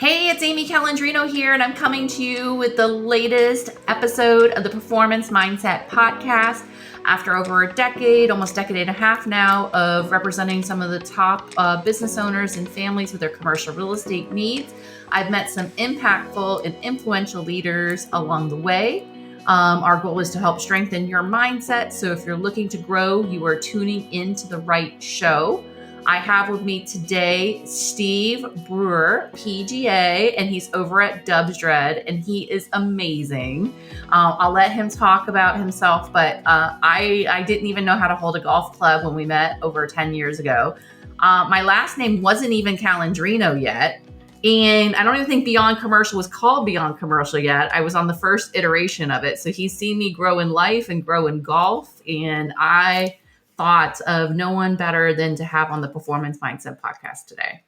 Hey, it's Amy Calandrino here, and I'm coming to you with the latest episode of the Performance Mindset Podcast. After over a decade, almost decade and a half now, of representing some of the top business owners and families with their commercial real estate needs, I've met some impactful and influential leaders along the way. Our goal is to help strengthen your mindset. So if you're looking to grow, you are tuning into the right show. I have with me today Steve Brewer, PGA, and he's over at Dubsdread, and he is amazing. I'll let him talk about himself, but I didn't even know how to hold a golf club when we met over 10 years ago. My last name wasn't even Calandrino yet, and I don't even think Beyond Commercial was called Beyond Commercial yet. I was on the first iteration of it, so he's seen me grow in life and grow in golf, and I thought of no one better than to have on the Performance Mindset Podcast today.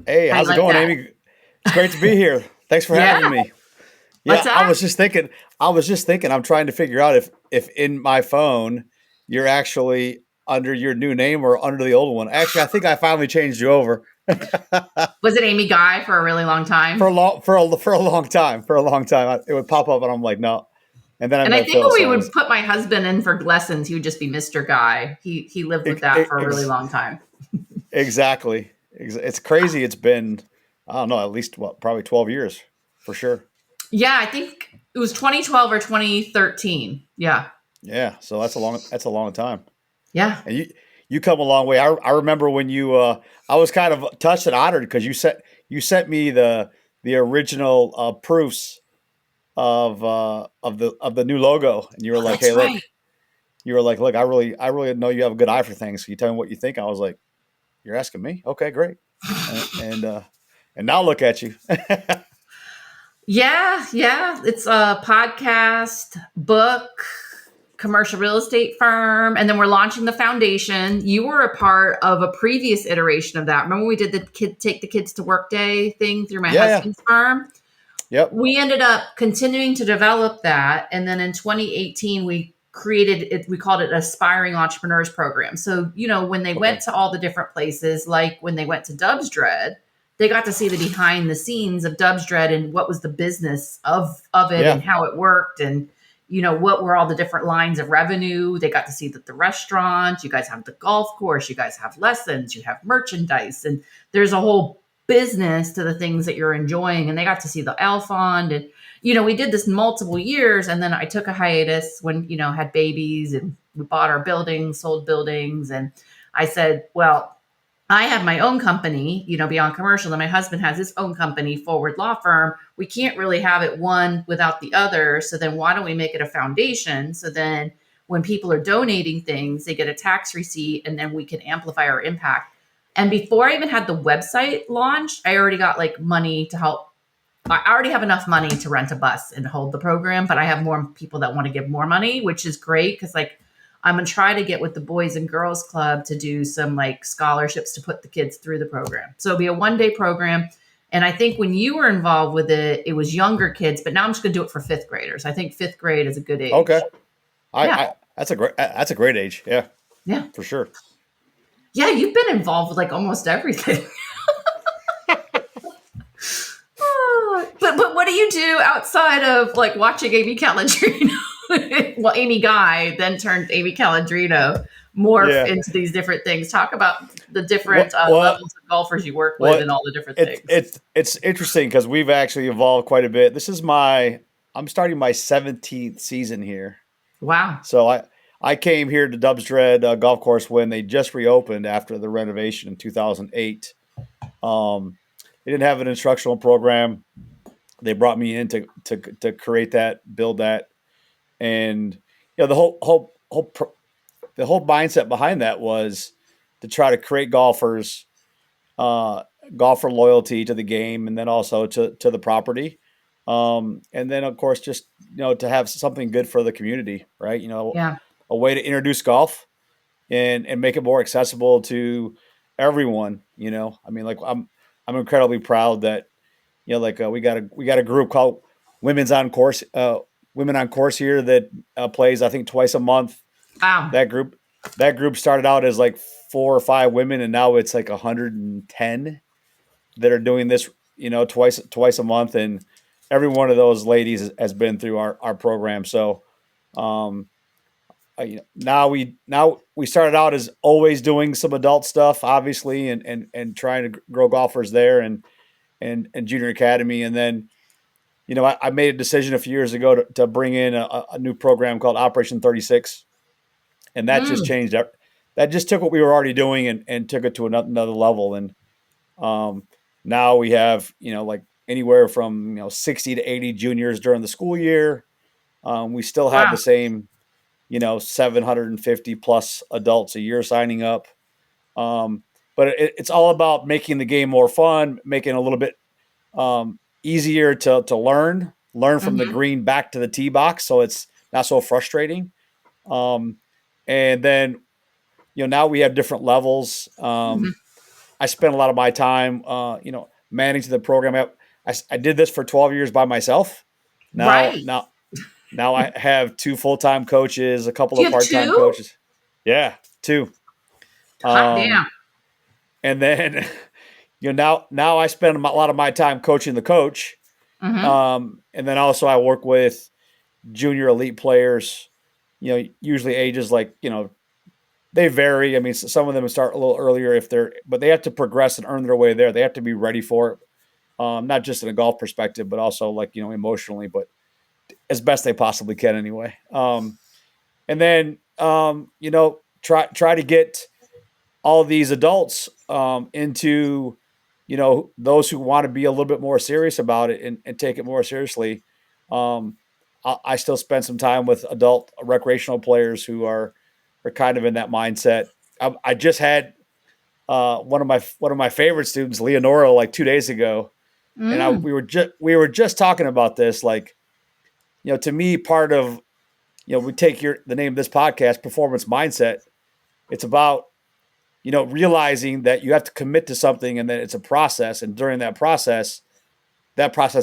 Hey, how's it going, Amy? It's great to be here. Thanks for having me. Yeah, I was just thinking, I'm trying to figure out if in my phone you're actually under your new name or under the old one. Actually, I think I finally changed you over. Was it Amy Guy for a really long time? For a long time. It would pop up and I'm like, no. And then I think when we would put my husband in for lessons, he would just be Mr. Guy. He lived with that for a really long time. Exactly. It's crazy. It's been, I don't know, at least probably 12 years for sure. Yeah, I think it was 2012 or 2013. Yeah. Yeah. So that's a long time. Yeah. And you come a long way. I remember when you, I was kind of touched and honored because you sent me the original proofs of the new logo, and you were like, "Hey, look," right. You were like, "Look, I really know you have a good eye for things. Can you tell me what you think?" I was like, "You're asking me? Okay, great." and now look at you. Yeah. It's a podcast, book, commercial real estate firm, and then we're launching the foundation. You were a part of a previous iteration of that. Remember we did the take the kids to work day thing through my husband's firm? Yep. We ended up continuing to develop that. And then in 2018, we created it. We called it Aspiring Entrepreneurs Program. So, when they went to all the different places, like when they went to Dubsdread, they got to see the behind the scenes of Dubsdread and what was the business of it and how it worked. And, what were all the different lines of revenue. They got to see that the restaurant, you guys have the golf course, you guys have lessons, you have merchandise, and there's a whole business to the things that you're enjoying. And they got to see the L Fund. And, we did this multiple years. And then I took a hiatus when, had babies, and we bought our buildings, sold buildings. And I said, well, I have my own company, Beyond Commercial, and my husband has his own company, Forward Law Firm. We can't really have it one without the other. So then why don't we make it a foundation? So then when people are donating things, they get a tax receipt, and then we can amplify our impact. And before I even had the website launched, I already got money to help. I already have enough money to rent a bus and hold the program, but I have more people that want to give more money, which is great because I'm going to try to get with the Boys and Girls Club to do some scholarships to put the kids through the program. So it'll be a one-day program. And I think when you were involved with it, it was younger kids, but now I'm just going to do it for fifth graders. I think fifth grade is a good age. Okay. That's a great age. Yeah. Yeah. For sure. Yeah, you've been involved with almost everything. But what do you do outside of watching Amy Calandrino? Well, Amy Guy then turned Amy Calandrino morph into these different things. Talk about the different levels of golfers you work with and all the different things. It's interesting because we've actually evolved quite a bit. This is I'm starting my 17th season here. Wow. So I came here to Dubsdread Golf Course when they just reopened after the renovation in 2008. They didn't have an instructional program. They brought me in to create that, build that, and the whole mindset behind that was to try to create golfer loyalty to the game, and then also to the property, and then of course just to have something good for the community, right? A way to introduce golf and make it more accessible to everyone. I'm incredibly proud that we got a group called Women on Course here that plays I think twice a month. Wow. That group started out as 4 or 5 women, and now it's 110. that are doing this, twice a month, and every one of those ladies has been through our program. So, um, now we started out as always doing some adult stuff, obviously, and trying to grow golfers there and junior academy. And then, I made a decision a few years ago to bring in a new program called Operation 36. And that just changed. That just took what we were already doing and took it to another level. And now we have, like anywhere from, 60 to 80 juniors during the school year. We still have the same, 750 plus adults a year signing up. But it's all about making the game more fun, making it a little bit easier to learn from the green back to the tee box, so it's not so frustrating. And then, now we have different levels. I spent a lot of my time, managing the program. I did this for 12 years by myself. Now, Right. now I have 2 full-time coaches, a couple Do of you have part-time 2? coaches. Yeah, 2. Hot damn. And then, now I spend a lot of my time coaching the coach. And then also I work with junior elite players, usually ages like, they vary. I mean, some of them start a little earlier but they have to progress and earn their way there. They have to be ready for it. Not just in a golf perspective, but also like, emotionally, but as best they possibly can anyway. And then, try to get all these adults into, those who want to be a little bit more serious about it and take it more seriously. I still spend some time with adult recreational players who are kind of in that mindset. I just had one of my favorite students, Leonora, like 2 days ago, and we were just talking about this. Like, to me, part of, we take the name of this podcast, performance mindset. It's about, realizing that you have to commit to something and that it's a process. And during that process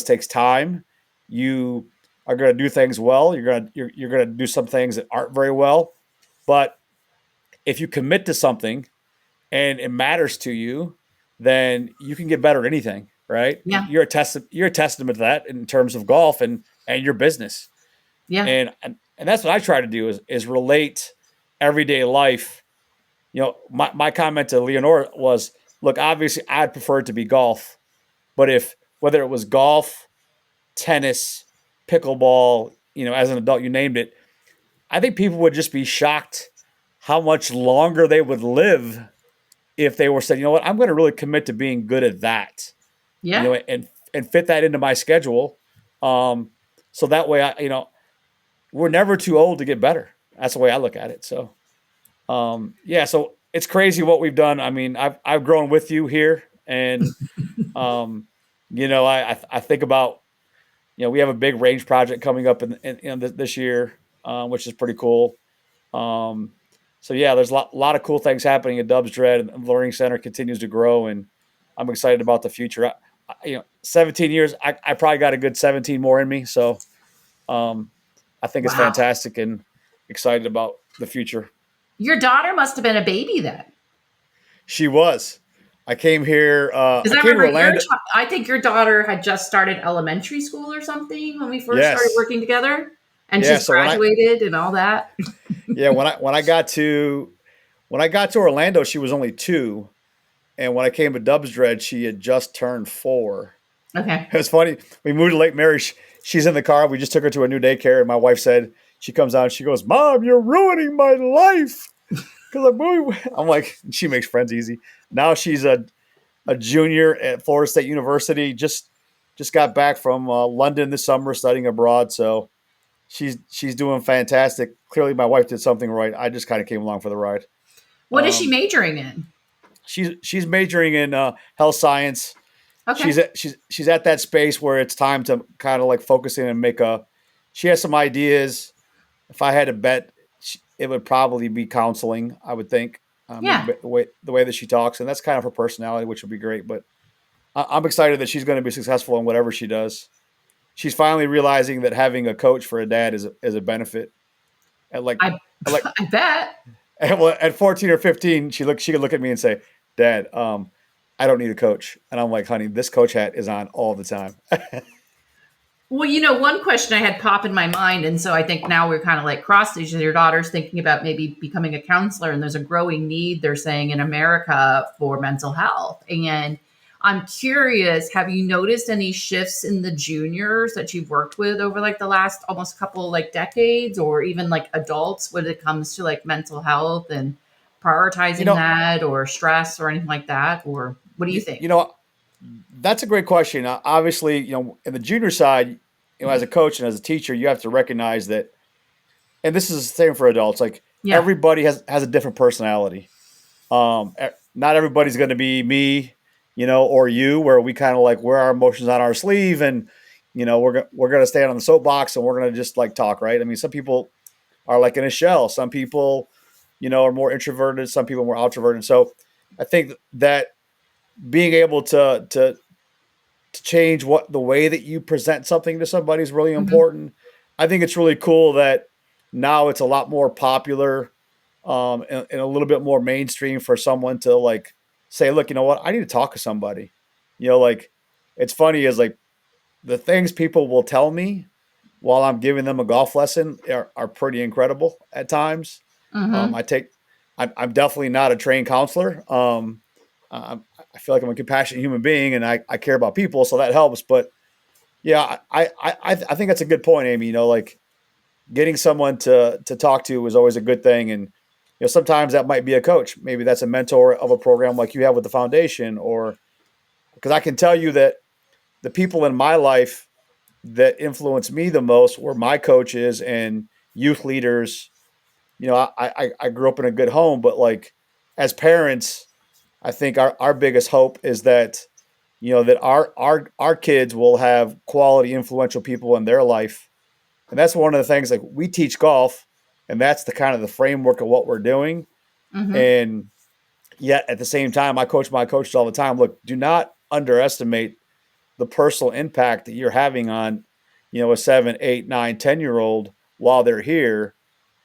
takes time. You are going to do things well. You're going to do some things that aren't very well. But if you commit to something and it matters to you, then you can get better at anything, right? Yeah. You're a testament to that in terms of golf and your business. Yeah. And that's what I try to do is relate everyday life. My comment to Leonora was, look, obviously I'd prefer it to be golf, but whether it was golf, tennis, pickleball, as an adult, you named it, I think people would just be shocked how much longer they would live if they were said, I'm going to really commit to being good at that, Yeah. And fit that into my schedule. So that way we're never too old to get better. That's the way I look at it. So, so it's crazy what we've done. I mean, I've grown with you here, and I think about, we have a big range project coming up in this year, which is pretty cool. So yeah, there's a lot of cool things happening at Dubsdread, and the Learning Center continues to grow, and I'm excited about the future. 17 years, I probably got a good 17 more in me. So, I think it's fantastic and excited about the future. Your daughter must have been a baby then. She was. I came here. I came to Orlando. I think your daughter had just started elementary school or something when we first started working together, and just graduated and all that. Yeah, when I got to Orlando, she was only 2, and when I came to Dubsdread, she had just turned 4. Okay, it was funny. We moved to Lake Mary. She's in the car. We just took her to a new daycare, and my wife said, she comes out, she goes, "Mom, you're ruining my life." Because I'm like, she makes friends easy. Now she's a junior at Florida State University. Just got back from London this summer studying abroad. So she's doing fantastic. Clearly, my wife did something right. I just kind of came along for the ride. What is she majoring in? She's majoring in health science. Okay. She's at that space where it's time to kind of like focus in and she has some ideas. If I had to bet, it would probably be counseling, I would think. The way that she talks, and that's kind of her personality, which would be great. But I'm excited that she's going to be successful in whatever she does. She's finally realizing that having a coach for a dad is a benefit. I bet. At 14 or 15, she could look at me and say, "Dad, I don't need a coach. And I'm like, honey, this coach hat is on all the time. Well, you know, one question I had pop in my mind, and so I think now we're kind of like cross these. Your daughter's thinking about maybe becoming a counselor, and there's a growing need, they're saying, in America for mental health. And I'm curious, have you noticed any shifts in the juniors that you've worked with over like the last almost couple like decades, or even like adults when it comes to like mental health and You prioritizing know, that or stress or anything like that? Or what do you think? you know, that's a great question. Obviously, in the junior side, as a coach and as a teacher, you have to recognize that, and this is the same for adults. Like Yeah. everybody has a different personality. Not everybody's going to be me, or you, where we kind of like wear our emotions on our sleeve, and we're going to stand on the soapbox and we're going to just like talk, right? I mean, some people are like in a shell. Some people, are more introverted. Some people are more outroverted. So I think that being able to change what the way that you present something to somebody is really Hmm. important. I think it's really cool that now it's a lot more popular, and a little bit more mainstream for someone to like say, look, you know what, I need to talk to somebody. Like it's funny is like the things people will tell me while I'm giving them a golf lesson are pretty incredible at times. Hmm. I take, I'm definitely not a trained counselor. I feel like I'm a compassionate human being and I care about people, so that helps. But yeah, I think that's a good point, Amy. Like getting someone to talk to is always a good thing, and sometimes that might be a coach, maybe that's a mentor of a program like you have with the foundation, or because I can tell you that the people in my life that influenced me the most were my coaches and youth leaders. I grew up in a good home, but like as parents, I think our biggest hope is that that our kids will have quality influential people in their life. And that's one of the things, like we teach golf and that's the kind of the framework of what we're doing. Hmm. And yet at the same time, I coach my coaches all the time. Look, do not underestimate the personal impact that you're having on, a 7, 8, 9, 10-year old while they're here.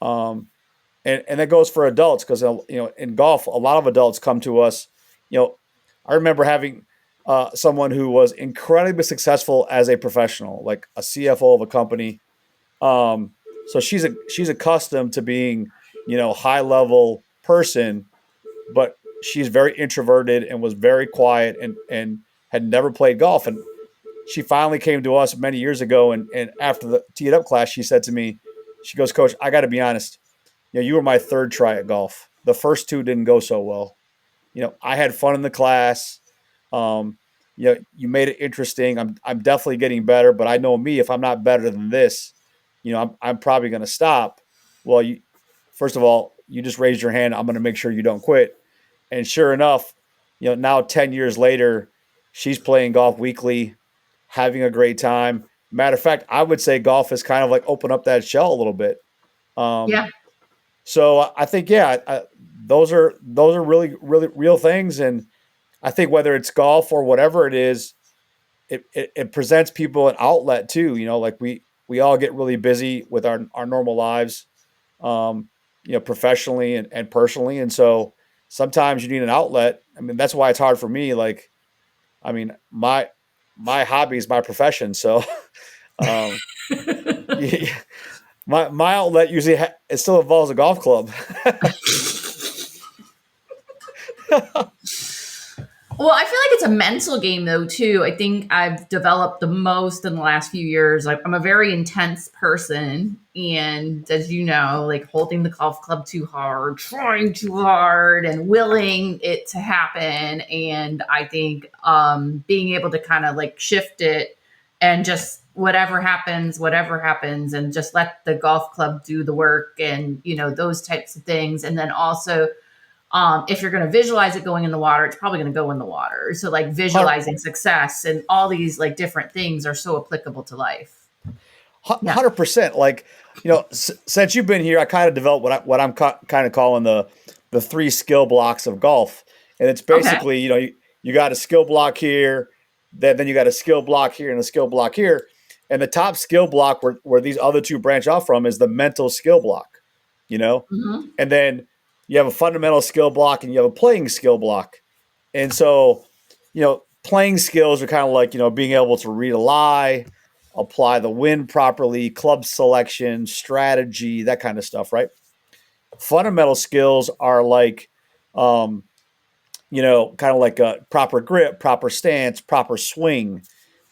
Um, and that goes for adults because in golf a lot of adults come to us. I remember having someone who was incredibly successful as a professional, like a CFO of a company. So she's accustomed to being high level person, but she's very introverted and was very quiet and had never played golf. And she finally came to us many years ago, and after the tee it up class she said to me, she goes, coach, I got to be honest, you were my third try at golf. The first two didn't go so well. I had fun in the class. Um, you made it interesting. I'm definitely getting better, but I know me, if I'm not better than this, I'm probably going to stop. Well, first of all, you just raised your hand. I'm going to make sure you don't quit. And sure enough, now 10 years later, she's playing golf weekly, having a great time. Matter of fact, I would say golf has kind of like opened up that shell a little bit. Um, Yeah. so I think, yeah, those are really really real things, and I think whether it's golf or whatever it is, it presents people an outlet too. Like we all get really busy with our normal lives, professionally and personally, and so sometimes you need an outlet. I mean, that's why it's hard for me. Like, I mean, my hobby is my profession, so um, yeah, my outlet usually it still involves a golf club. Well, I feel like it's a mental game though too. I think I've developed the most in the last few years. Like I'm a very intense person, and as you know, like holding the golf club too hard, trying too hard, and willing it to happen. And I think being able to kind of like shift it and just whatever happens, and just let the golf club do the work, and those types of things. And then also if you're going to visualize it going in the water, it's probably going to go in the water. So like visualizing success and all these like different things are so applicable to life. Yeah. 100%. Like, since you've been here, I kind of developed what I'm kind of calling the three skill blocks of golf, and it's Okay. basically you got a skill block here, then you got a skill block here and a skill block here, and the top skill block where these other two branch off from is the mental skill block, you know, Hmm. and then you have a fundamental skill block and you have a playing skill block, and so playing skills are kind of like, being able to read a lie, apply the wind properly, club selection, strategy, that kind of stuff, right? Fundamental skills are like, kind of like a proper grip, proper stance, proper swing,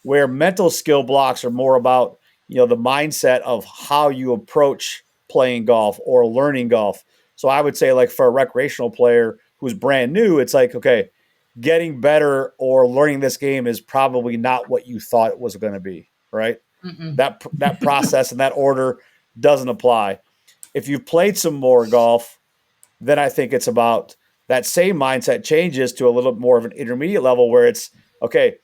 where mental skill blocks are more about, the mindset of how you approach playing golf or learning golf. So I would say, like, for a recreational player who's brand new, it's like, okay, getting better or learning this game is probably not what you thought it was going to be, right? That process and that order doesn't apply. If you've played some more golf, then I think it's about that same mindset changes to a little bit more of an intermediate level where it's, okay,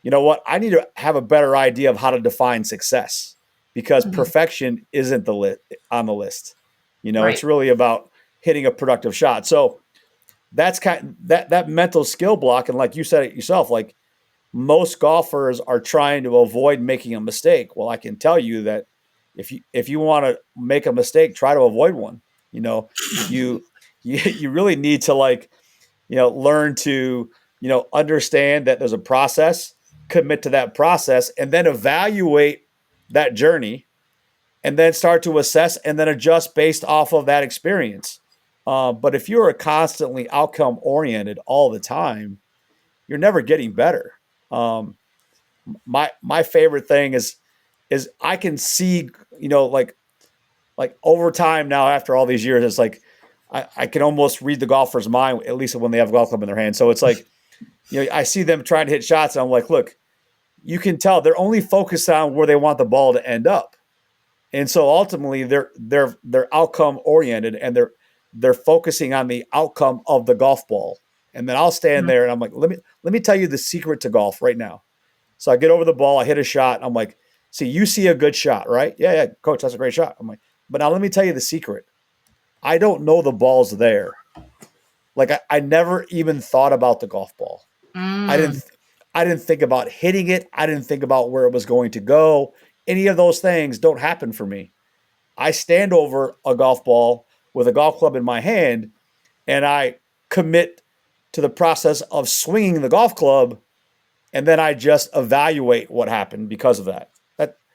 you know what? I need to have a better idea of how to define success, because perfection isn't on the list. Right. It's really about hitting a productive shot. So that's that mental skill block. And like you said it yourself, like, most golfers are trying to avoid making a mistake. Well, I can tell you that if you want to make a mistake, try to avoid one. You you really need to, like, learn to, understand that there's a process, commit to that process, and then evaluate that journey, and then start to assess and then adjust based off of that experience. But if you're constantly outcome oriented all the time, you're never getting better. My favorite thing is I can see, like over time now, after all these years, it's like I can almost read the golfer's mind, at least when they have a golf club in their hand. So it's like, I see them trying to hit shots, and I'm like, look, you can tell they're only focused on where they want the ball to end up. And so ultimately they're outcome oriented, and they're focusing on the outcome of the golf ball. And then I'll stand there and I'm like, let me tell you the secret to golf right now. So I get over the ball, I hit a shot, and I'm like, see, you see a good shot, right? Yeah, coach, that's a great shot. I'm like, but now let me tell you the secret. I don't know the ball's there. Like, I never even thought about the golf ball. I didn't think about hitting it. I didn't think about where it was going to go. Any of those things don't happen for me. I stand over a golf ball with a golf club in my hand, and I commit to the process of swinging the golf club, and then I just evaluate what happened because of that.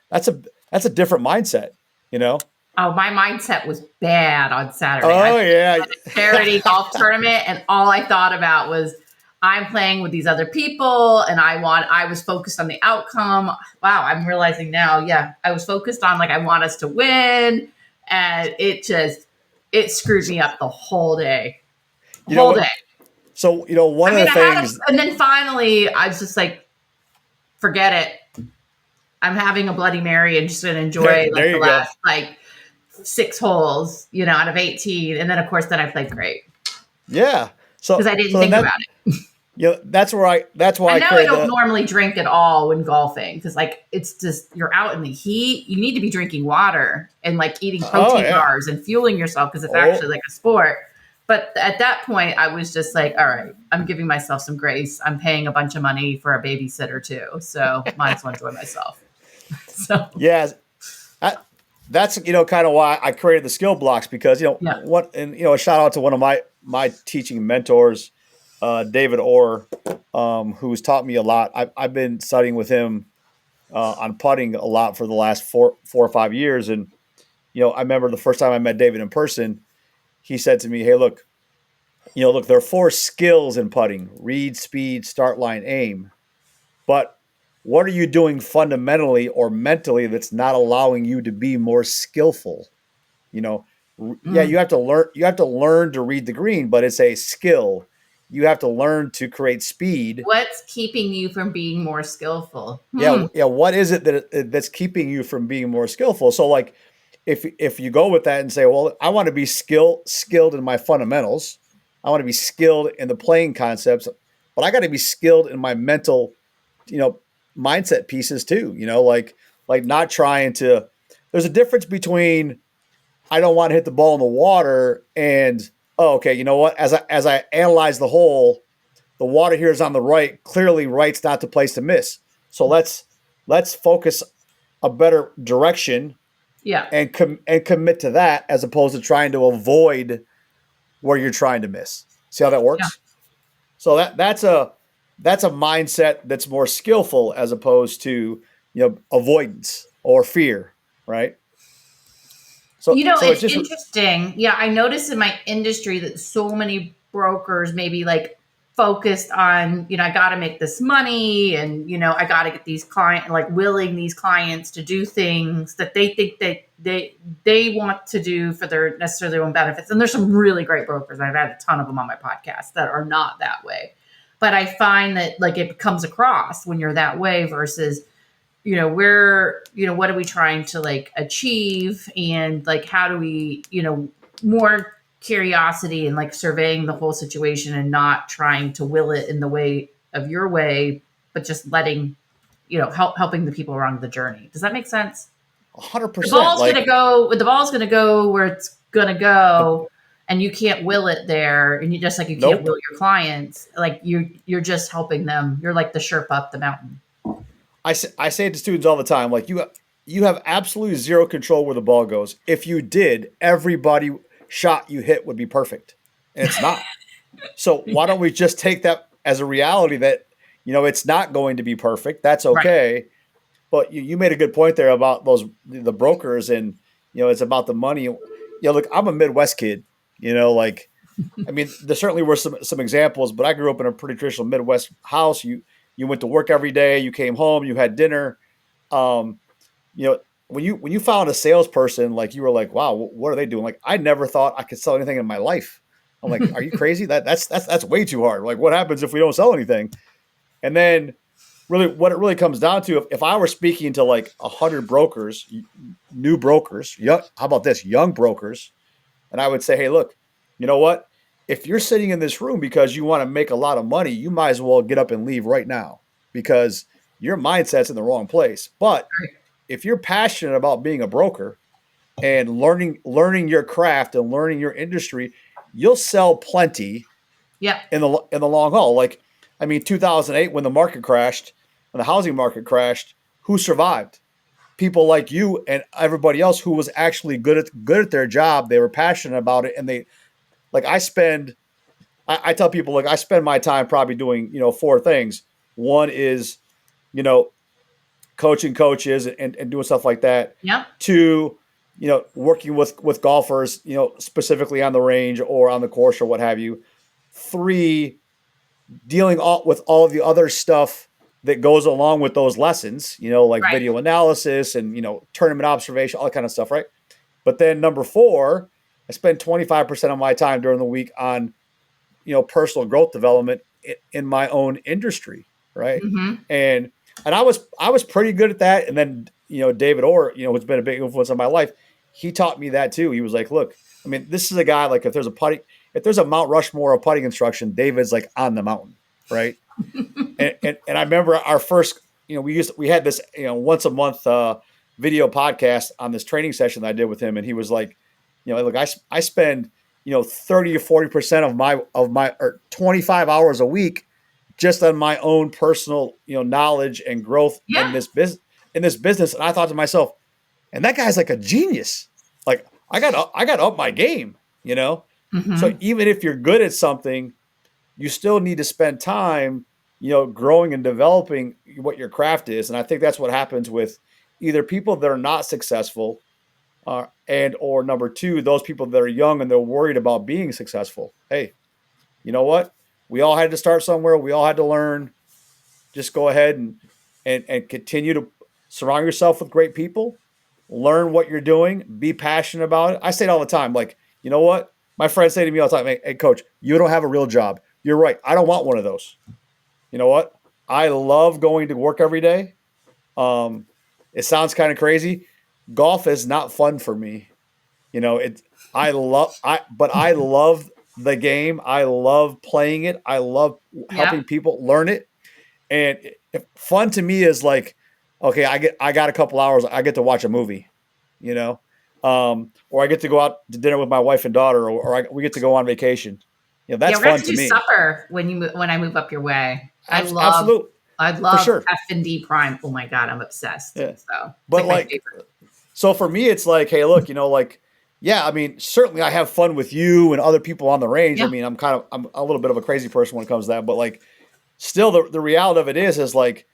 That's a different mindset, Oh, my mindset was bad on Saturday. Oh, yeah. A charity golf tournament, and all I thought about was, I'm playing with these other people, and I was focused on the outcome. Wow, I'm realizing now, yeah, I was focused on, like, I want us to win, and it screwed me up the whole day. Whole day. So, one of the things. And then finally, I was just like, forget it. I'm having a Bloody Mary and just going to enjoy the last, 6 holes, out of 18. And then, of course, I played great. Yeah. So, because I didn't think about it. That's why I know I don't normally drink at all when golfing, because, like, it's just, you're out in the heat. You need to be drinking water and, like, eating protein bars and fueling yourself, because it's actually like a sport. But at that point, I was just like, all right, I'm giving myself some grace. I'm paying a bunch of money for a babysitter too, so might as well enjoy myself. So yeah, that's kind of why I created the skill blocks, because a shout out to one of my teaching mentors, David Orr, who's taught me a lot. I've been studying with him on putting a lot for the last 4 or 5 years, and I remember the first time I met David in person. He said to me, hey, look, there are 4 skills in putting: read, speed, start line, aim. But what are you doing fundamentally or mentally that's not allowing you to be more skillful? Yeah, you have to learn to read the green, but it's a skill. You have to learn to create speed. What's keeping you from being more skillful? Yeah. What is it that's keeping you from being more skillful? So, like, if you go with that and say, well, I want to be skilled in my fundamentals, I want to be skilled in the playing concepts, but I got to be skilled in my mental, mindset pieces too. Like not trying to. There's a difference between, I don't want to hit the ball in the water, and, oh, okay, you know what? As I analyze the hole, the water here is on the right. Clearly, right's not the place to miss. So let's focus a better direction. Yeah. And commit to that, as opposed to trying to avoid where you're trying to miss. See how that works? Yeah. So that's a mindset that's more skillful as opposed to, avoidance or fear, right? So it It's just, interesting. Yeah, I noticed in my industry that so many brokers maybe like focused on, I got to make this money and, I got to get these client like willing these clients to do things that they think that they want to do for their necessarily their own benefits. And there's some really great brokers. I've had a ton of them on my podcast that are not that way. But I find that like it comes across when you're that way versus what are we trying to like achieve, and like how do we, more curiosity and like surveying the whole situation and not trying to will it in the way of your way, but just letting, helping the people along the journey. Does that make sense? 100%. The ball's gonna go where it's gonna go, and you can't will it there, and you just like you can't Nope. will your clients. Like you're just helping them. You're like the Sherpa up the mountain. I say it to students all the time, like you have absolutely zero control where the ball goes. If you did, everybody shot you hit would be perfect, and it's not. So why don't we just take that as a reality that, it's not going to be perfect. That's okay. Right. But you made a good point there about the brokers, and, it's about the money. Look, I'm a Midwest kid, I mean, there certainly were some examples, but I grew up in a pretty traditional Midwest house. You went to work every day. You came home. You had dinner. When you found a salesperson, like you were like, wow, what are they doing? Like, I never thought I could sell anything in my life. I'm like, are you crazy? That's way too hard. Like, what happens if we don't sell anything? And then, really, what it really comes down to, if I were speaking to like 100 brokers, new brokers, how about this, young brokers, and I would say, hey, look, you know what? If you're sitting in this room because you want to make a lot of money, you might as well get up and leave right now, because your mindset's in the wrong place. But if you're passionate about being a broker and learning your craft and learning your industry, you'll sell plenty. Yeah. In the long haul. Like, I mean, 2008, when the market crashed, when the housing market crashed, who survived? People like you and everybody else who was actually good at their job. They were passionate about it, and they, like, I tell people, like, I spend my time probably doing, 4 things. One is, coaching coaches and doing stuff like that. Yeah. 2, working with golfers, specifically on the range or on the course or what have you. 3, dealing with all of the other stuff that goes along with those lessons, like right. video analysis and, tournament observation, all that kind of stuff. Right. But then number 4, I spend 25% of my time during the week on, personal growth development in my own industry. Right. Mm-hmm. And I was pretty good at that. And then, David Orr, who's been a big influence on my life, he taught me that too. He was like, look, I mean, this is a guy, like, if there's a Mount Rushmore of putting instruction, David's like on the mountain. Right. and I remember our first, we had this, once a month video podcast on this training session that I did with him. And he was like, look, I spend, 30 to 40% of my or 25 hours a week just on my own personal, knowledge and growth in this business. And I thought to myself, and that guy's like a genius. Like, I got to up my game, Mm-hmm. So even if you're good at something, you still need to spend time, growing and developing what your craft is. And I think that's what happens with either people that are not successful, or number 2, those people that are young and they're worried about being successful. Hey, you know what? We all had to start somewhere. We all had to learn. Just go ahead and continue to surround yourself with great people, learn what you're doing, be passionate about it. I say it all the time. Like, you know what? My friends say to me all the time, hey, coach, you don't have a real job. You're right. I don't want one of those. You know what? I love going to work every day. It sounds kind of crazy. Golf is not fun for me. I love the game. I love playing it. I love helping people learn it. And fun to me is like, okay, I got a couple hours. I get to watch a movie, or I get to go out to dinner with my wife and daughter, or we get to go on vacation. That's fun to me. Supper when I move up your way. I love sure. F&D Prime. Oh my God, I'm obsessed. Yeah. So, but so for me, it's like, hey, look, yeah, I mean, certainly I have fun with you and other people on the range. Yeah. I mean, I'm a little bit of a crazy person when it comes to that, but like, still the reality of it is like,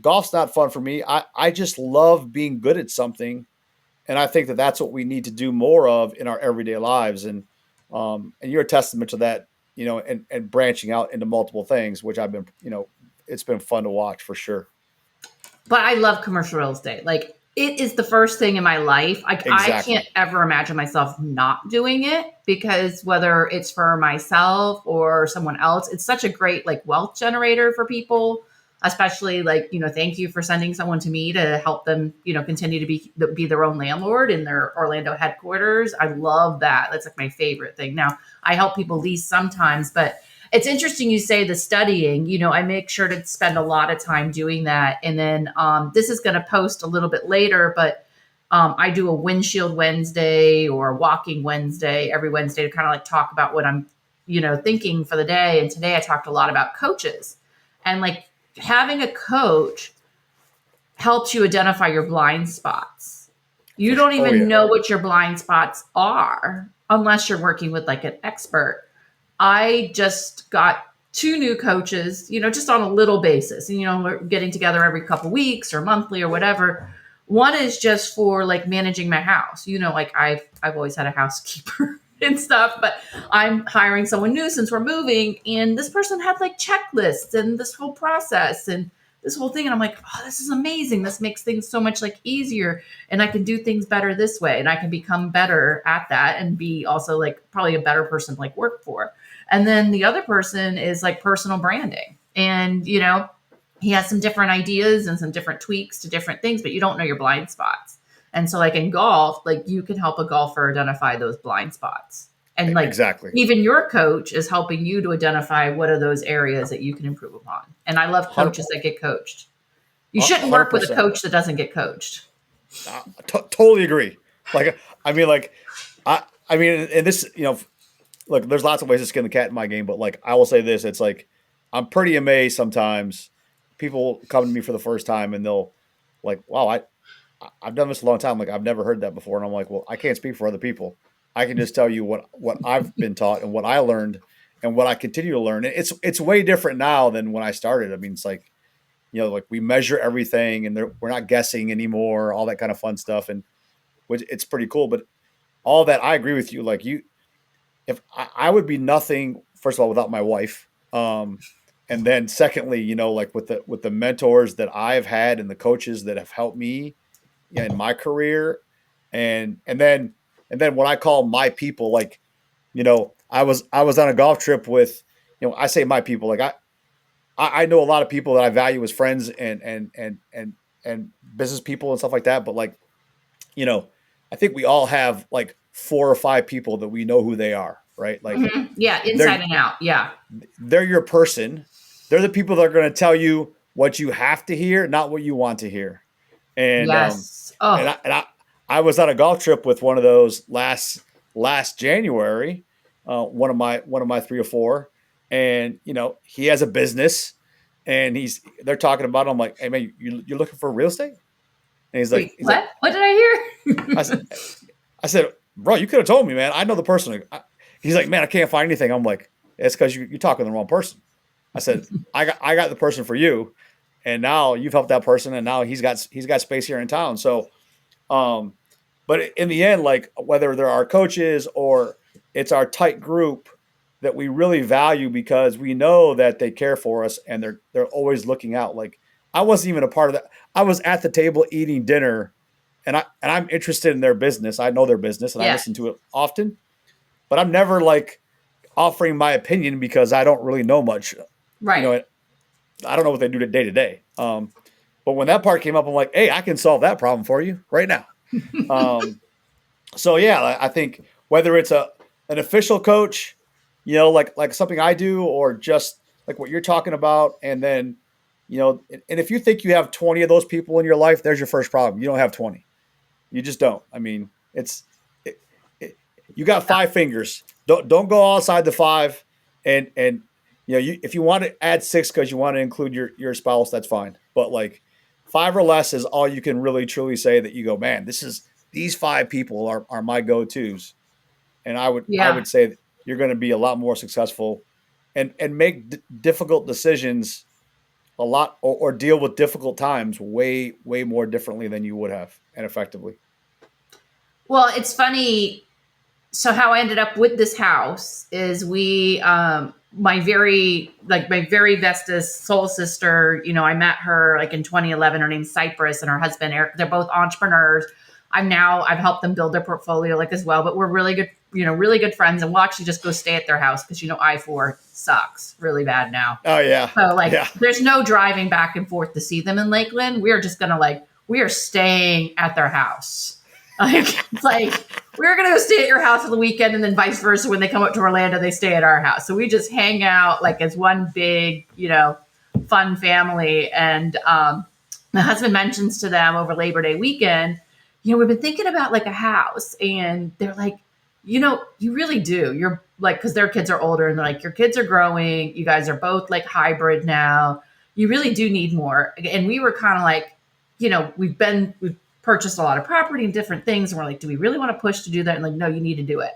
golf's not fun for me. I just love being good at something. And I think that that's what we need to do more of in our everyday lives. And you're a testament to that, and branching out into multiple things, which I've been, it's been fun to watch for sure. But I love commercial real estate. Like, it is the first thing in my life. I can't ever imagine myself not doing it, because whether it's for myself or someone else, it's such a great like wealth generator for people, especially like, thank you for sending someone to me to help them, continue to be their own landlord in their Orlando headquarters. I love that. That's like my favorite thing. Now, I help people lease sometimes, but it's interesting you say the studying. I make sure to spend a lot of time doing that. And then this is going to post a little bit later, but I do a windshield Wednesday or a walking Wednesday every Wednesday to kind of like talk about what I'm, thinking for the day. And today I talked a lot about coaches, and like having a coach helps you identify your blind spots. You don't even know what your blind spots are unless you're working with like an expert. I just got 2 new coaches, just on a little basis. And, we're getting together every couple weeks or monthly or whatever. One is just for like managing my house. Like I've always had a housekeeper and stuff, but I'm hiring someone new since we're moving. And this person had like checklists and this whole process and this whole thing. And I'm like, oh, this is amazing. This makes things so much like easier, and I can do things better this way. And I can become better at that and be also like probably a better person to like work for. And then the other person is like personal branding. And, he has some different ideas and some different tweaks to different things, but you don't know your blind spots. And so like in golf, like you can help a golfer identify those blind spots. And like exactly, even your coach is helping you to identify what are those areas that you can improve upon. And I love coaches that get coached. You shouldn't work 100%. With a coach that doesn't get coached. Totally agree. Like, I mean, and this, look, there's lots of ways to skin the cat in my game, but like, I will say this, it's like, I'm pretty amazed sometimes. People come to me for the first time and they'll like, wow, I've done this a long time. Like, I've never heard that before. And I'm like, well, I can't speak for other people. I can just tell you what I've been taught and what I learned and what I continue to learn. It's way different now than when I started. I mean, it's like, like we measure everything and we're not guessing anymore, all that kind of fun stuff. And which it's pretty cool, but all that, I agree with you. Like if I would be nothing, first of all, without my wife. And then secondly, like with the mentors that I've had and the coaches that have helped me in my career. And then what I call my people, like, I was on a golf trip with, I say my people, like I know a lot of people that I value as friends and business people and stuff like that. But like, I think we all have like 4 or 5 people that we know who they are, right? Like, yeah, inside and out. Yeah. They're your person. They're the people that are going to tell you what you have to hear, not what you want to hear. And, yes. I was on a golf trip with one of those last January, one of my 3 or 4, and he has a business, and they're talking about. I'm like, hey man, you're looking for real estate? And he's like, what? Like, what did I hear? I said, bro, you could have told me, man. I know the person. He's like, man, I can't find anything. I'm like, it's because you're talking to the wrong person. I said, I got the person for you, and now you've helped that person, and now he's got space here in town. So, but in the end, like whether they're our coaches or it's our tight group that we really value because we know that they care for us and they're always looking out. Like I wasn't even a part of that. I was at the table eating dinner, and I'm interested in their business. I know their business and I listen to it often, but I'm never like offering my opinion because I don't really know much. Right. I don't know what they do day to day. But when that part came up, I'm like, hey, I can solve that problem for you right now. So yeah, I think whether it's an official coach, like something I do, or just like what you're talking about, and then, and if you think you have 20 of those people in your life, there's your first problem. You don't have 20. You just don't. I mean, you got 5 fingers. Don't go outside the 5, and if you want to add 6 because you want to include your spouse, that's fine. But like 5 or less is all you can really truly say that you go, man, these 5 people are my go-tos. And I would say that you're going to be a lot more successful and make difficult decisions a lot, or deal with difficult times way more differently than you would have, and effectively. Well, it's funny. So how I ended up with this house is my very bestest soul sister, I met her like in 2011. Her name's Cypress, and her husband Eric. They're both entrepreneurs. I've helped them build their portfolio like as well, but we're really good, really good friends, and we'll actually just go stay at their house because I-4 sucks really bad now. Oh yeah. So yeah. There's no driving back and forth to see them in Lakeland. We are just gonna we are staying at their house. We're gonna go stay at your house for the weekend, and then vice versa. When they come up to Orlando, they stay at our house. So we just hang out as one big, fun family. And my husband mentions to them over Labor Day weekend, we've been thinking about a house, and they're like, you really do. You're because their kids are older, and they're like, your kids are growing. You guys are both hybrid now. You really do need more. And we were kind of we've purchased a lot of property and different things. And we're like, do we really want to push to do that? And no, you need to do it.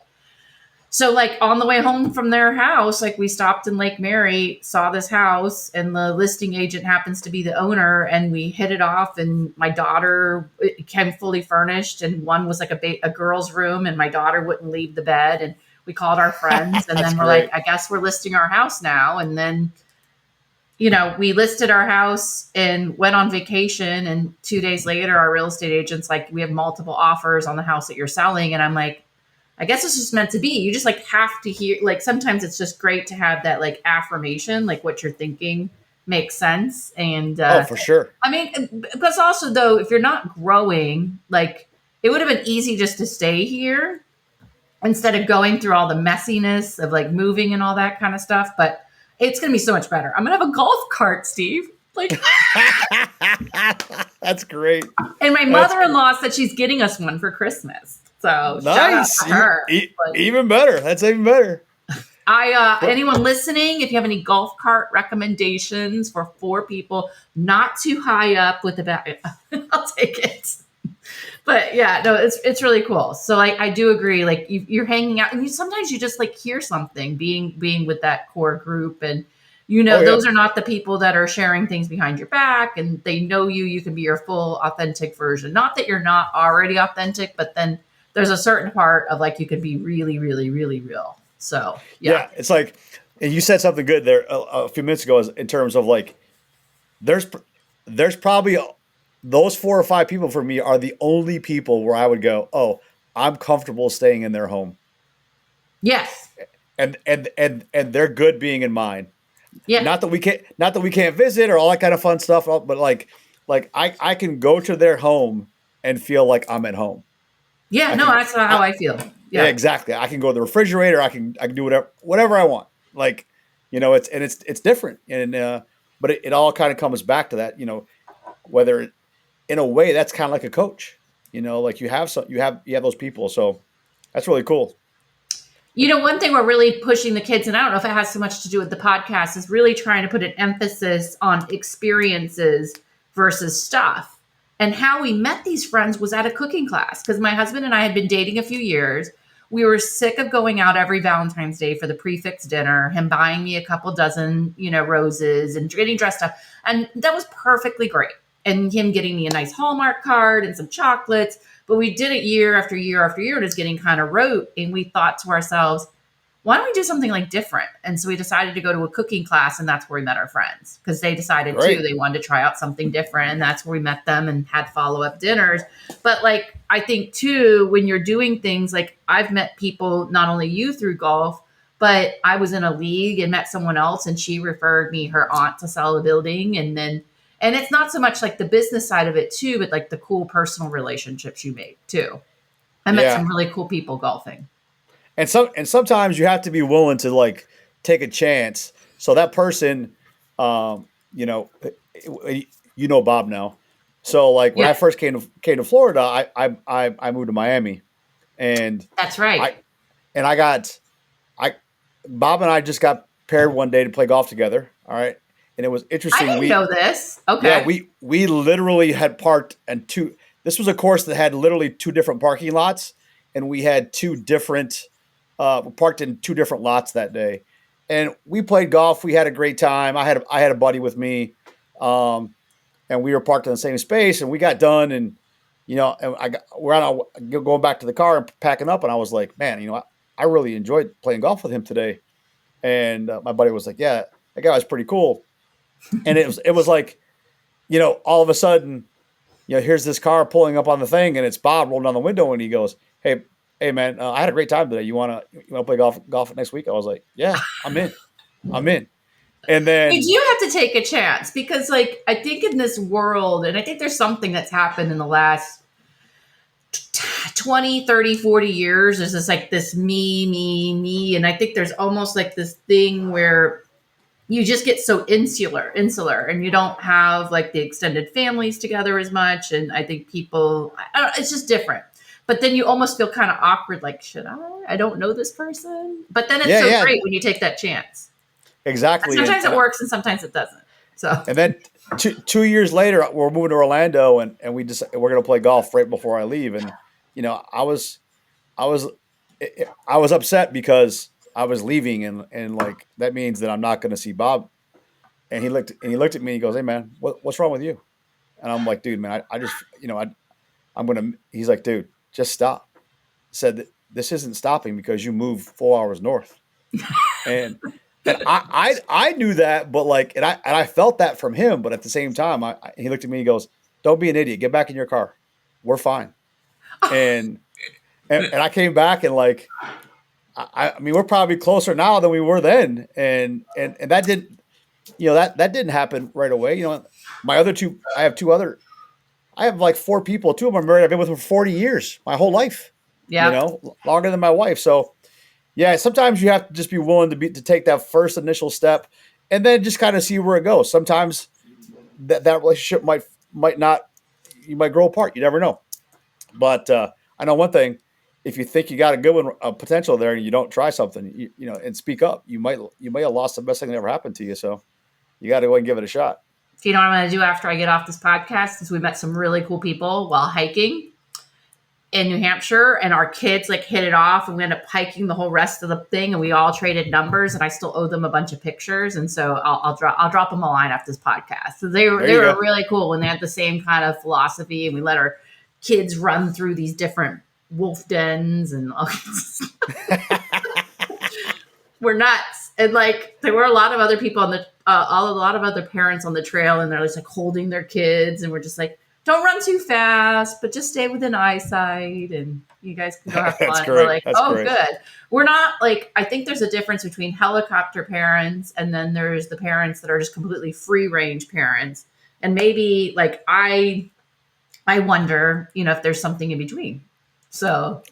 So on the way home from their house, we stopped in Lake Mary, saw this house, and the listing agent happens to be the owner, and we hit it off. And my daughter came fully furnished, and one was a girl's room, and my daughter wouldn't leave the bed. And we called our friends, and then we're great. I guess we're listing our house now. And then we listed our house and went on vacation. And 2 days later, our real estate agent's we have multiple offers on the house that you're selling. And I'm like, I guess it's just meant to be. You just have to hear, sometimes it's just great to have that affirmation, what you're thinking makes sense. And oh, for sure. I mean, because also though, if you're not growing, it would have been easy just to stay here instead of going through all the messiness of moving and all that kind of stuff. But it's going to be so much better. I'm going to have a golf cart, Steve. That's great. And my mother-in-law said she's getting us one for Christmas. So nice. Shout out to her. Even better. That's even better. Anyone listening, if you have any golf cart recommendations for 4 people, not too high up with the back, I'll take it. But yeah, no, it's really cool. So I do agree. You're hanging out, and sometimes you just hear something being with that core group, and those are not the people that are sharing things behind your back, and they know you can be your full authentic version. Not that you're not already authentic, but then there's a certain part of you could be really, really, really real. So yeah, it's and you said something good there a few minutes ago, in terms of there's probably those 4 or 5 people for me are the only people where I would go, oh, I'm comfortable staying in their home. Yes. And they're good being in mine. Yeah. Not that we can't visit or all that kind of fun stuff, but I can go to their home and feel like I'm at home. Yeah, that's how I feel. Yeah, exactly. I can go to the refrigerator. I can do whatever I want. It's different. And but it all kind of comes back to that, whether in a way that's kind of like a coach, you have those people. So that's really cool. One thing we're really pushing the kids, and I don't know if it has so much to do with the podcast, is really trying to put an emphasis on experiences versus stuff. And how we met these friends was at a cooking class, because my husband and I had been dating a few years. We were sick of going out every Valentine's Day for the prefix dinner, him buying me a couple dozen, roses and getting dressed up. And that was perfectly great. And him getting me a nice Hallmark card and some chocolates. But we did it year after year after year, and it's getting kind of rote. And we thought to ourselves, why don't we do something different? And so we decided to go to a cooking class, and that's where we met our friends, because they decided too, they wanted to try out something different. And that's where we met them and had follow-up dinners. But I think too, when you're doing things I've met people, not only you through golf, but I was in a league and met someone else, and she referred me her aunt to sell a building. And it's not so much the business side of it too, but the cool personal relationships you made too. I met some really cool people golfing. And sometimes you have to be willing to take a chance. So that person, Bob now. So when I first came to Florida, I moved to Miami, and that's right. Bob and I just got paired one day to play golf together. All right. And it was interesting. I didn't know this. Okay. Yeah, we literally had parked this was a course that had literally 2 different parking lots, and we had 2 different parked in 2 different lots that day. and we played golf. We had a great time. I had a buddy with me, and we were parked in the same space, and we got done, and and we're going back to the car and packing up, and I was like, man, I really enjoyed playing golf with him today. And my buddy was like, yeah, that guy was pretty cool. And it was like, all of a sudden, here's this car pulling up on the thing, and it's Bob rolling down the window, and he goes, hey man, I had a great time today. You wanna play golf next week? I was like, yeah, I'm in. And then you do have to take a chance, because like I think in this world, and I think there's something that's happened in the last 20, 30, 40 years, is this like this me. And I think there's almost like this thing where you just get so insular, and you don't have like the extended families together as much. And I think people, it's just different. But then you almost feel kind of awkward, like, should I don't know this person. But then it's great when you take that chance. Exactly. And sometimes it works and sometimes it doesn't. So, and then 2 years later, we're moving to Orlando, and we're going to play golf right before I leave. And, I was upset because I was leaving, and like, that means that I'm not going to see Bob. And he looked at me and he goes, hey man, what's wrong with you? And I'm like, dude, man, I just, he's like, dude, just stop. Said that this isn't stopping because you moved 4 hours north. and I knew that, but like, and I felt that from him, but at the same time, he looked at me and he goes, don't be an idiot. Get back in your car. We're fine. And I came back, and like, I mean, we're probably closer now than we were then. And that didn't, that didn't happen right away. My other two, I have like 4 people. 2 of them are married. I've been with them for 40 years, my whole life. Yeah. Longer than my wife. So yeah, sometimes you have to just be willing to take that first initial step, and then just kind of see where it goes. Sometimes that relationship might not, you might grow apart. You never know. But I know one thing: if you think you got a good one, a potential there, and you don't try something, and speak up, you might have lost the best thing that ever happened to you. So you got to go and give it a shot. Do you know what I'm going to do after I get off this podcast? Is we met some really cool people while hiking in New Hampshire, and our kids like hit it off, and we ended up hiking the whole rest of the thing, and we all traded numbers, and I still owe them a bunch of pictures. And so I'll drop them a line after this podcast. So they were really cool when they had the same kind of philosophy, and we let our kids run through these different wolf dens, and we're nuts. And like, there were a lot of other people on a lot of other parents on the trail, and they're just like holding their kids, and we're just like, don't run too fast, but just stay within eyesight, and you guys can go have fun. We're like, great. Good. We're not like, I think there's a difference between helicopter parents, and then there's the parents that are just completely free range parents. And maybe like, I wonder, if there's something in between. So,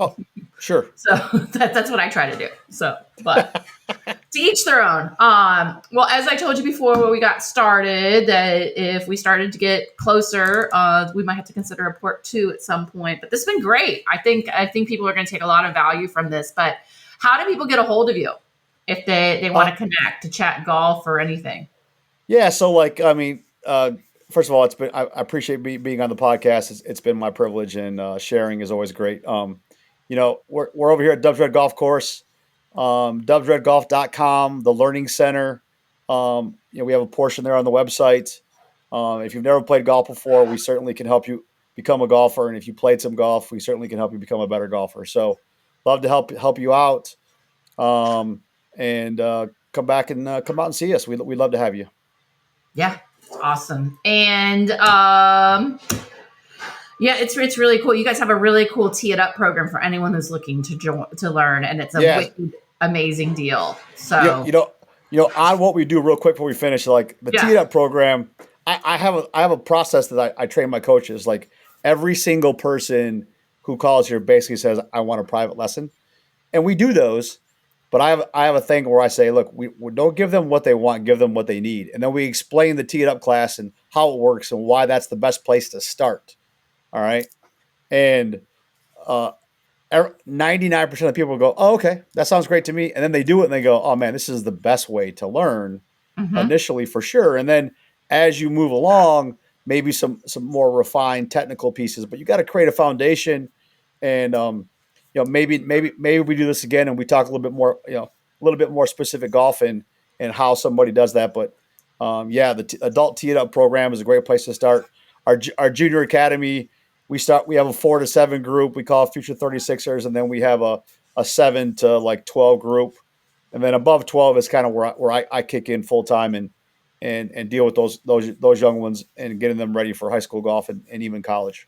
sure. So that's what I try to do. So, but to each their own. Well, as I told you before when we got started, that if we started to get closer, we might have to consider a part 2 at some point. But this has been great. I think people are going to take a lot of value from this. But how do people get a hold of you if they want to connect, to chat golf or anything? Yeah. So like, I mean, first of all, I appreciate being on the podcast. It's been my privilege, and sharing is always great. We're over here at Dubsdread Golf Course, dubsdreadgolf.com, the Learning Center. We have a portion there on the website. If you've never played golf before, we certainly can help you become a golfer. And if you played some golf, we certainly can help you become a better golfer. So love to help you out. And come back and come out and see us. We'd love to have you. Yeah. Awesome. And yeah, it's really cool. You guys have a really cool Tee It Up program for anyone who's looking to learn, and it's a wicked, amazing deal. So on what we do real quick before we finish, like the Tee It Up program, I have a process that I train my coaches. Like, every single person who calls here basically says, I want a private lesson, and we do those. But I have a thing where I say, look, we don't give them what they want, give them what they need. And then we explain the Tee It Up class and how it works and why that's the best place to start. All right. And 99% of people go, oh, okay, that sounds great to me. And then they do it and they go, oh man, this is the best way to learn initially, for sure. And then as you move along, maybe some more refined technical pieces, but you got to create a foundation. And, maybe we do this again and we talk a little bit more, little bit more specific golf and how somebody does that. But the adult Tee It Up program is a great place to start. Our junior academy, we have a 4 to 7 group. We call it Future 36ers, and then we have a 7 to like 12 group, and then above 12 is kind of where I kick in full time and deal with those young ones and getting them ready for high school golf and even college.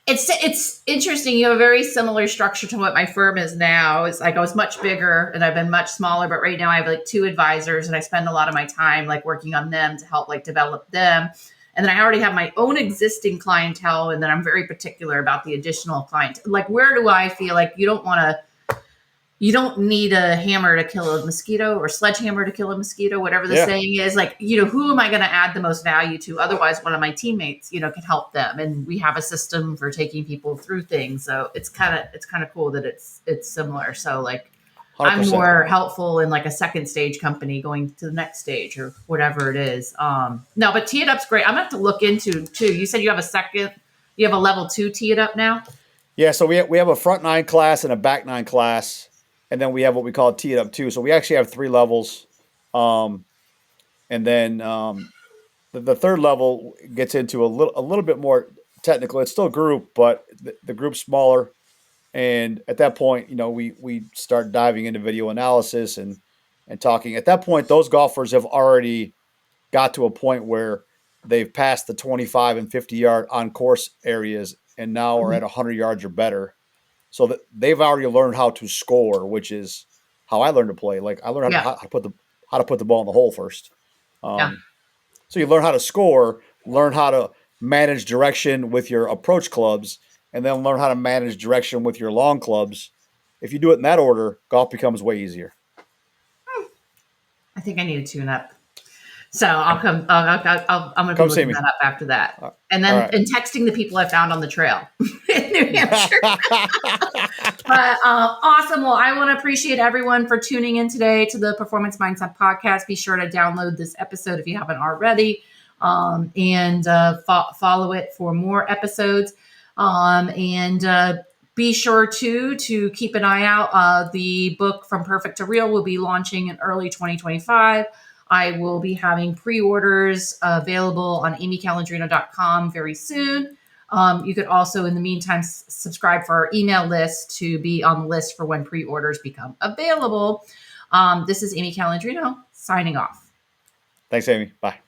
It's interesting. You have a very similar structure to what my firm is now. It's like I was much bigger and I've been much smaller, but right now I have like 2 advisors and I spend a lot of my time like working on them to help like develop them. And then I already have my own existing clientele, and then I'm very particular about the additional client. Like, where do I feel like you don't need a hammer to kill a mosquito or sledgehammer to kill a mosquito, whatever the saying is. Like, who am I going to add the most value to? Otherwise, one of my teammates, can help them. And we have a system for taking people through things. So it's kind of cool that it's similar. So like 100%. I'm more helpful in like a second stage company going to the next stage or whatever it is. No, but Tee It Up's great. I'm going to have to look into too. You said you have a level 2 Tee It Up now? Yeah. So we have a front 9 class and a back 9 class. And then we have what we call Tee It Up 2. So we actually have 3 levels. And then the third level gets into a little bit more technical. It's still group, but the group's smaller. And at that point, we start diving into video analysis and talking. At that point, those golfers have already got to a point where they've passed the 25 and 50 yard on course areas and now are at 100 yards or better. So that they've already learned how to score, which is how I learned to play. Like I learned how to put the ball in the hole first. So you learn how to score, learn how to manage direction with your approach clubs, and then learn how to manage direction with your long clubs. If you do it in that order, golf becomes way easier. I think I need to tune up. So I'll come. I'm going to be looking that up after that, and then and texting the people I found on the trail in New Hampshire. But awesome. Well, I want to appreciate everyone for tuning in today to the Performance Mindset Podcast. Be sure to download this episode if you haven't already, and follow it for more episodes. And be sure to keep an eye out. The book From Perfect to Real will be launching in early 2025. I will be having pre-orders available on amycalandrino.com very soon. You could also, in the meantime, subscribe for our email list to be on the list for when pre-orders become available. This is Amy Calandrino signing off. Thanks, Amy. Bye.